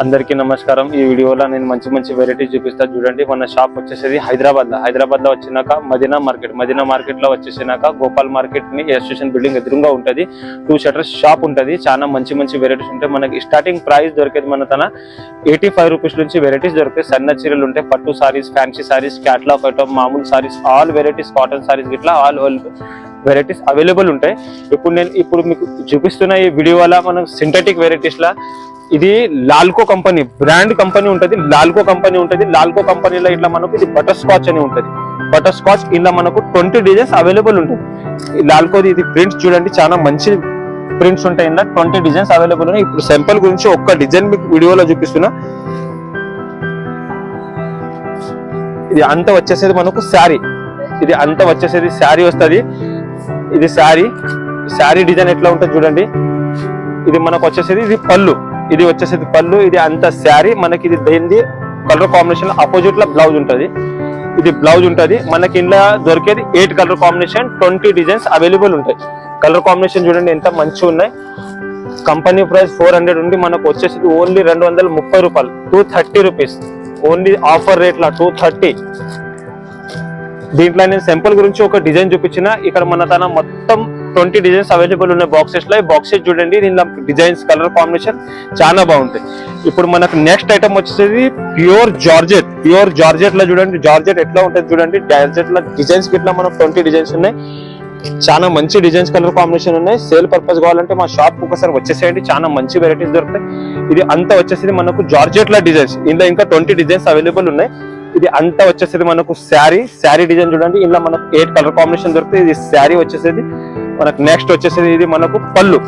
అందరికీ నమస్కారం। ఈ వీడియోలో నేను మంచి వెరైటీస్ చూపిస్తా చూడండి। మన షాప్ వచ్చేసి హైదరాబాద్ లో వచ్చినాక మదీనా మార్కెట్ లో వచ్చేసినాక గోపాల్ మార్కెట్ ని అసోసియేషన్ బిల్డింగ్ ఎదురుగా ఉంటది। 2 షట్టర్స్ షాప్ ఉంటది। చాలా మంచి వెరైటీస్ ఉంటాయి। మనకి స్టార్టింగ్ ప్రైస్ దొరికేది మన తన 85 రూపీస్ నుంచి వెరైటీస్ దొరుకుతాయి। సన్న చీరలు ఉంటాయి, పట్టు saris, fancy saris, catalogue item, మామూలు saris, all varieties, cotton saris గిట్లా ఆల్ వెరైటీస్ అవైలబుల్ ఉంటాయి। ఇప్పుడు మీకు చూపిస్తున్న ఈ వీడియోలో మనం సింథటిక్ వెరైటీస్ లా ఇది లాల్కో కంపెనీ బ్రాండ్ కంపెనీ ఉంటది। లాల్కో కంపెనీలో ఇట్లా మనకు ఇది బటర్ స్కాచ్ అని ఉంటది। బటర్ స్కాచ్ ఇలా మనకు 20 డిజైన్స్ అవైలబుల్ ఉంటాయి। ఈ లాల్కోది ఇది ప్రింట్స్ చూడండి, చాలా మంచి ప్రింట్స్ ఉంటాయి। ఇలా 20 డిజైన్స్ అవైలబుల్ ఉన్నాయి। ఇప్పుడు సింపుల్ గురించి ఒక్క డిజైన్ మీకు వీడియోలో చూపిస్తున్నా। ఇది అంతా వచ్చేసేది మనకు శారీ, ఇది అంతా వచ్చేసేది శారీ వస్తుంది। ఇది శారీ డిజైన్ ఎట్లా ఉంటుంది చూడండి। ఇది మనకు వచ్చేసేది ఇది పళ్ళు, ఇది వచ్చేసేది పళ్ళు, ఇది అంత శారీ మనకి ఇది దేనిది కలర్ కాంబినేషన్ ఆపోజిట్ లో బ్లౌజ్ ఉంటది। ఇది బ్లౌజ్ ఉంటది మనకి ఇంట్లో దొరికేది 8 కలర్ కాంబినేషన్, 20 డిజైన్స్ అవైలబుల్ ఉంటాయి। కలర్ కాంబినేషన్ చూడండి ఎంత మంచిగా ఉన్నాయి। కంపెనీ ప్రైస్ 400 ఉండి మనకు వచ్చేసేది ఓన్లీ 230 రూపాయలు, 230 రూపీస్ ఓన్లీ ఆఫర్ రేట్ లా 230। దీంట్లో నేను సింపుల్ గురించి ఒక డిజైన్ చూపించిన। ఇక్కడ మన తన మొత్తం 20 డిజైన్స్ అవైలబుల్ ఉన్నాయి బాక్సెస్ లో। బాక్సెస్ చూడండి, దీనిలో డిజైన్స్ కలర్ కాంబినేషన్ చాలా బాగుంటాయి। ఇప్పుడు మనకు నెక్స్ట్ ఐటమ్ వచ్చేసి ప్యూర్ జార్జెట్ లో చూడండి। జార్జెట్ ఎట్లా ఉంటుంది చూడండి। జార్జెట్ లో డిజైన్స్ ఇట్లా మనకు 20 డిజైన్స్ ఉన్నాయి। చాలా మంచి డిజైన్స్ కలర్ కాంబినేషన్ ఉన్నాయి। సేల్ పర్పస్ కావాలంటే మా షాప్ ఒకసారి వచ్చేసేయండి, చాలా మంచి వెరైటీస్ దొరుకుతాయి। ఇది అంతా వచ్చేసి మనకు జార్జెట్ లో డిజైన్స్, ఇందులో ఇంకా 20 డిజైన్స్ అవైలబుల్ ఉన్నాయి। ఇది అంతా వచ్చేసేది మనకు శారీ డిజైన్ చూడండి, ఇలా మనకు 8 కలర్ కాంబినేషన్ దొరుకుతాయి। ఇది శారీ వచ్చేసేది మనకు నెక్స్ట్ వచ్చేసేది ఇది మనకు పళ్ళు,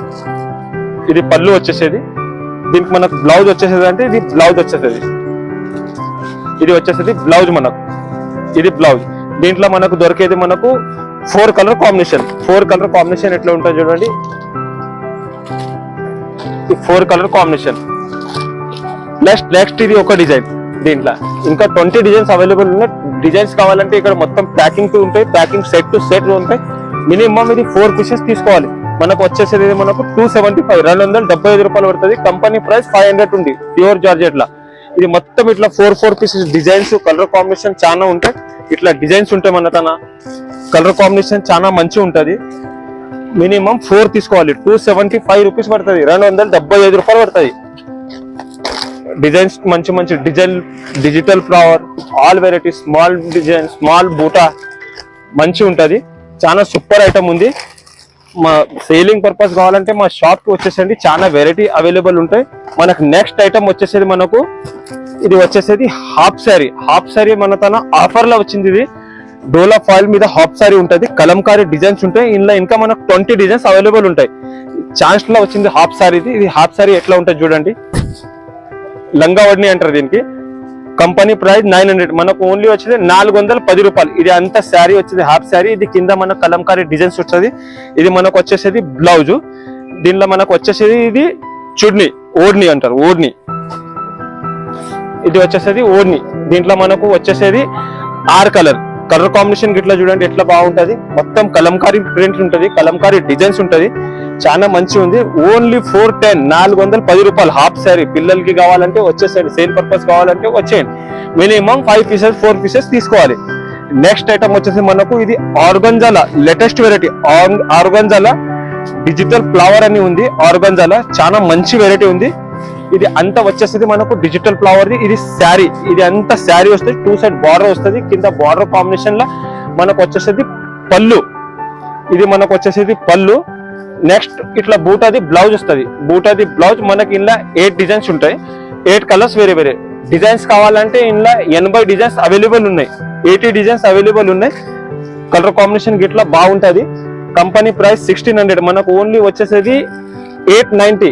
ఇది పళ్ళు వచ్చేసేది। దీనికి మనకు బ్లౌజ్ వచ్చేసేది అంటే ఇది బ్లౌజ్ వచ్చేసేది, ఇది వచ్చేసేది బ్లౌజ్ మనకు, ఇది బ్లౌజ్। దీంట్లో మనకు దొరికేది మనకు 4 కలర్ కాంబినేషన్ ఎట్లా ఉంటుంది చూడండి। ఈ 4 కలర్ కాంబినేషన్ నెక్స్ట్ ఇది ఒక డిజైన్। దీంట్లో ఇంకా 20 డిజైన్స్ అవైలబుల్ ఉన్నాయి। డిజైన్స్ కావాలంటే ఇక్కడ మొత్తం ప్యాకింగ్ ఉంటాయి, ప్యాకింగ్ సెట్ టు సెట్ ఉంటాయి। మినిమం ఇది 4 పీసెస్ తీసుకోవాలి। మనకు వచ్చేసేది మనకు 275 275 రూపాయలు పడుతుంది। కంపెనీ ప్రైస్ 500 ఉంది ప్యూర్ జార్జెట్ లా। ఇది మొత్తం ఇట్లా 4 పీసెస్ డిజైన్స్ కలర్ కాంబినేషన్ చాలా ఉంటాయి। ఇట్లా డిజైన్స్ ఉంటాయి మన తన, కలర్ కాంబినేషన్ చాలా మంచిగా ఉంటది। మినిమం 4 తీసుకోవాలి। 275 రూపీస్ పడుతుంది, 275 రూపాయలు పడుతుంది। డిజైన్స్ మంచి design, digital flower, all varieties, small design, small బూటా మంచి ఉంటది। చాలా సూపర్ ఐటమ్ ఉంది। మా సేలింగ్ పర్పస్ కావాలంటే మా షాప్ కి వచ్చేసండి, చాలా వెరైటీ అవైలబుల్ ఉంటాయి। మనకు నెక్స్ట్ ఐటమ్ వచ్చేసేది మనకు ఇది వచ్చేసేది హాఫ్ సారీ మన తన ఆఫర్ లో వచ్చింది। ఇది డోలా ఫాయిల్ మీద హాఫ్ సారీ ఉంటది, కలంకారీ డిజైన్స్ ఉంటాయి। ఇందులో ఇంకా మనకు 20 డిజైన్స్ అవైలబుల్ ఉంటాయి। ఛాన్స్ లో వచ్చింది హాఫ్ సారీది। ఇది హాఫ్ సారీ ఎట్లా ఉంటుంది చూడండి, లంగా వడ్ని అంటారు దీనికి। కంపెనీ ప్రైస్ 900, మనకు ఓన్లీ వచ్చేది 410 రూపాయలు। ఇది అంతా శారీ వచ్చేది హాఫ్ శారీ। ఇది కింద మనకు కలంకారీ డిజైన్స్ వస్తుంది। ఇది మనకు వచ్చేసేది బ్లౌజ్, దీనిలో మనకు వచ్చేసేది ఇది చుడ్ని, ఓడ్ని అంటారు, ఓడ్ని। ఇది వచ్చేసేది ఓడ్ని, దీంట్లో మనకు వచ్చేసేది 6 కలర్ కాంబినేషన్ గిట్లా చూడండి ఎట్లా బాగుంటది। మొత్తం కలంకారీ ప్రింట్ ఉంటది, కలంకారీ డిజైన్స్ ఉంటది, చాలా మంచి ఉంది। ఓన్లీ 410, 410 రూపాయలు హాఫ్ శారీ। పిల్లలకి కావాలంటే వచ్చేసేయండి, సేల్ పర్పస్ కావాలంటే వచ్చేయండి। మినిమం 5 పీసెస్ 4 పీసెస్ తీసుకోవాలి। నెక్స్ట్ ఐటమ్ వచ్చేసి మనకు ఇది ఆర్గంజాలా లేటెస్ట్ వెరైటీ, ఆర్గంజాలా డిజిటల్ ఫ్లవర్ అని ఉంది। ఆర్గంజాలా చాలా మంచి వెరైటీ ఉంది। ఇది అంతా వచ్చేసేది మనకు డిజిటల్ ఫ్లవర్ ది। ఇది శారీ, ఇది అంతా శారీ వస్తుంది, 2 సైడ్ బార్డర్ వస్తుంది, కింద బార్డర్ కాంబినేషన్ లో మనకు వచ్చేసేది పళ్ళు, ఇది మనకు వచ్చేసేది పళ్ళు। నెక్స్ట్ ఇట్లా బూటాది బ్లౌజ్ వస్తుంది, బూటాది బ్లౌజ్ మనకి ఇంట్లో 8 డిజైన్స్ ఉంటాయి, 8 కలర్స్ వేరే డిజైన్స్ కావాలంటే ఇంట్లో 80 డిజైన్స్ అవైలబుల్ ఉన్నాయి, 80 డిజైన్స్ అవైలబుల్ ఉన్నాయి। కలర్ కాంబినేషన్ గిట్లా బాగుంటది। కంపెనీ ప్రైస్ 1600, మనకు ఓన్లీ వచ్చేసేది 890,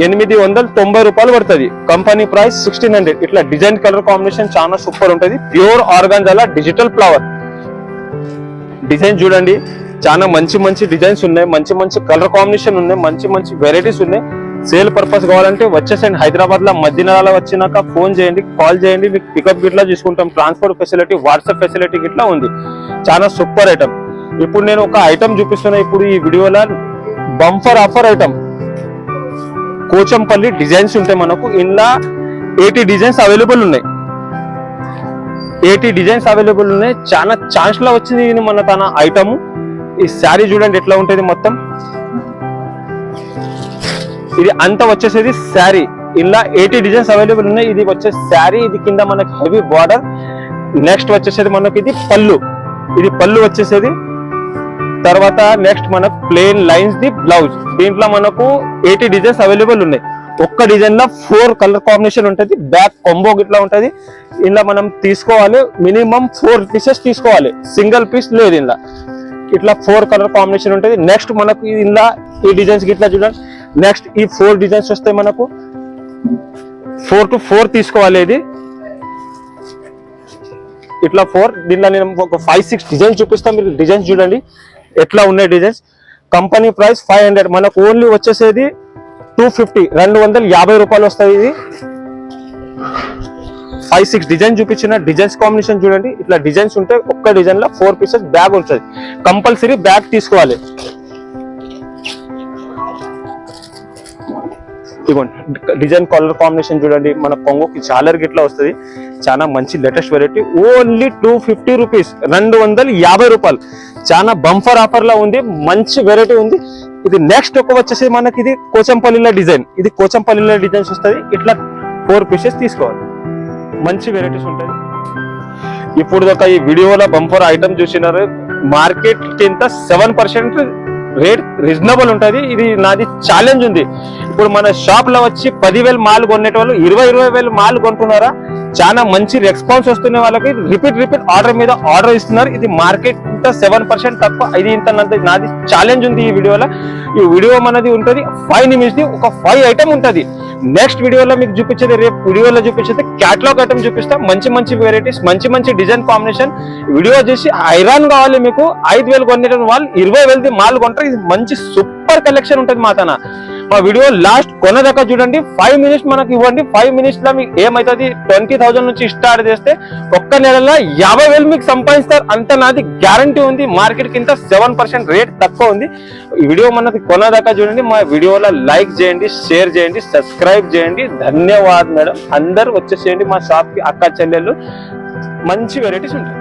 890 రూపాయలు పడుతుంది। Company price 1600। ఇట్లా డిజైన్ కలర్ కాంబినేషన్ చాలా సూపర్ ఉంటది। ప్యూర్ ఆర్గాన్జాలా డిజిటల్ ఫ్లవర్ డిజైన్ చూడండి, చాలా మంచి డిజైన్స్ ఉన్నాయి, మంచి కలర్ కాంబినేషన్ ఉన్నాయి, మంచి వెరైటీస్ ఉన్నాయి। సేల్ పర్పస్ కావాలంటే వచ్చేసండి, హైదరాబాద్ లో మదీనాలో వచ్చినాక ఫోన్ చేయండి, కాల్ చేయండి, మీకు పికప్ గిట్లా తీసుకుంటాం। ట్రాన్స్పోర్ట్ ఫెసిలిటీ, వాట్సాప్ ఫెసిలిటీ గిట్లా ఉంది, చాలా సూపర్ ఐటమ్। ఇప్పుడు నేను ఒక ఐటమ్ చూపిస్తున్నా ఇప్పుడు ఈ వీడియోలో, bumper offer item, Kochampalli designs ఉంటాయి మనకు. ఇలా 80 డిజైన్స్ అవైలబుల్ ఉన్నాయి. 80 డిజైన్స్ అవైలబుల్ ఉన్నాయి. చాలా ఛాన్స్ లో వచ్చింది ఇది మన తన ఐటమ్. ఈ శారీ చూడండి ఎట్లా ఉంటుంది మొత్తం. ఇది అంతా వచ్చేసేది శారీ. ఇలా 80 డిజైన్స్ అవైలబుల్ ఉన్నాయి. ఇది వచ్చే శారీ, ఇది కింద మనకి హెవీ బార్డర్. నెక్స్ట్ వచ్చేసేది మనకి ఇది పళ్ళు. ఇది పళ్ళు వచ్చేసేది. తర్వాత నెక్స్ట్ మనకు ప్లెయిన్ లైన్స్ ది బ్లౌజ్. దీంట్లో మనకు 80 డిజైన్స్ అవైలబుల్ ఉన్నాయి. ఒక్క డిజైన్ లో 4 కలర్ కాంబినేషన్ ఉంటుంది. బ్యాక్ కొంబో ఇట్లా ఉంటది. ఇలా మనం తీసుకోవాలి, మినిమం 4 పీసెస్ తీసుకోవాలి, సింగిల్ పీస్ లేదు. ఇలా ఇట్లా 4 కలర్ కాంబినేషన్ ఉంటుంది. నెక్స్ట్ మనకు ఇలా ఈ డిజైన్స్ ఇట్లా చూడండి. నెక్స్ట్ ఈ 4 డిజైన్స్ వస్తాయి మనకు. 4 to 4 తీసుకోవాలి. ఇది ఇట్లా 4. దీనిలో నేను ఒక 5-6 డిజైన్స్ చూపిస్తాను. మీరు డిజైన్స్ చూడండి ఎట్లా ఉన్నాయి డిజైన్స్. కంపెనీ ప్రైస్ 500, మనకు ఓన్లీ వచ్చేసేది 250, 250 రూపాయలు వస్తాయి. ఇది 5-6 డిజైన్ చూపించిన డిజైన్స్ కాంబినేషన్ చూడండి. ఇట్లా డిజైన్స్ ఉంటాయి. ఒక్క డిజైన్ లో 4 పీసెస్ బ్యాగ్ ఉంటుంది. కంపల్సరీ బ్యాగ్ తీసుకోవాలి. ఇదిగోండి డిజైన్ కలర్ కాంబినేషన్ చూడండి. మన కొంగోకి జాలర్ గిట్లా వస్తుంది. చాలా మంచి లేటెస్ట్ వెరైటీ. ఓన్లీ 250 రూపీస్, 250 రూపాయలు. చాలా బంఫర్ ఆఫర్ లో ఉంది. మంచి వెరైటీ ఉంది ఇది. నెక్స్ట్ ఒక వచ్చేసి మనకి ఇది కోచంపల్లిలో డిజైన్. ఇది కోచంపల్లిలో డిజైన్స్ వస్తుంది. ఇట్లా 4 పీసెస్ తీసుకోవాలి. మంచి వెరైటీస్ ఉంటాయి. ఇప్పుడు దాకా ఈ వీడియోలో బంఫర్ ఐటమ్ చూసినారు. మార్కెట్ కింద 7% రేట్ రీజనబుల్ ఉంటుంది. ఇది నాది ఛాలెంజ్ ఉంది. ఇప్పుడు మన షాప్ లో వచ్చి 10,000 మాల్ కొనేట వాళ్ళు 20,000 మాల్ కొంటున్నారా? చాలా మంచి రెస్పాన్స్ వస్తున్న వాళ్ళకి రిపీట్ ఆర్డర్ మీద ఆర్డర్ ఇస్తున్నారు. ఇది మార్కెట్ ఇంత 7% తక్కువ. ఇది ఇంత నాది ఛాలెంజ్ ఉంది. ఈ వీడియోలో ఈ వీడియో మనది ఉంటుంది 5 నిమిషం ఒక 5 ఐటమ్ ఉంటుంది. నెక్స్ట్ వీడియోలో మీకు చూపించేది, రేపు వీడియోలో చూపించేది క్యాటలాగ్ ఐటమ్ చూపిస్తా. మంచి వెరైటీస్, మంచి డిజైన్ కాంబినేషన్. వీడియో చేసి ఐరాన్ కావాలి మీకు. 5,000 కొనే వాళ్ళు 20,000 మాల్ కొంటారు. ఇది మంచి సూపర్ కలెక్షన్ ఉంటుంది మా తన. మా వీడియో లాస్ట్ కొనదాకా చూడండి. 5 మినిట్స్ మనకు ఇవ్వండి. 5 మినిట్స్ లో మీకు ఏమైతుంది, 20,000 నుంచి స్టార్ట్ చేస్తే ఒక్క నెలలో 50,000 మీకు సంపాదిస్తారు. అంత నాది గ్యారంటీ ఉంది. మార్కెట్ కింద 7% రేట్ తక్కువ ఉంది. ఈ వీడియో మనకి కొనదాకా చూడండి. మా వీడియోలో లైక్ చేయండి, షేర్ చేయండి, సబ్స్క్రైబ్ చేయండి. ధన్యవాదాలు మేడం. అందరూ వచ్చేసేయండి మా షాప్ కి. అక్క చెల్లెళ్ళు మంచి వెరైటీస్ ఉంటాయి.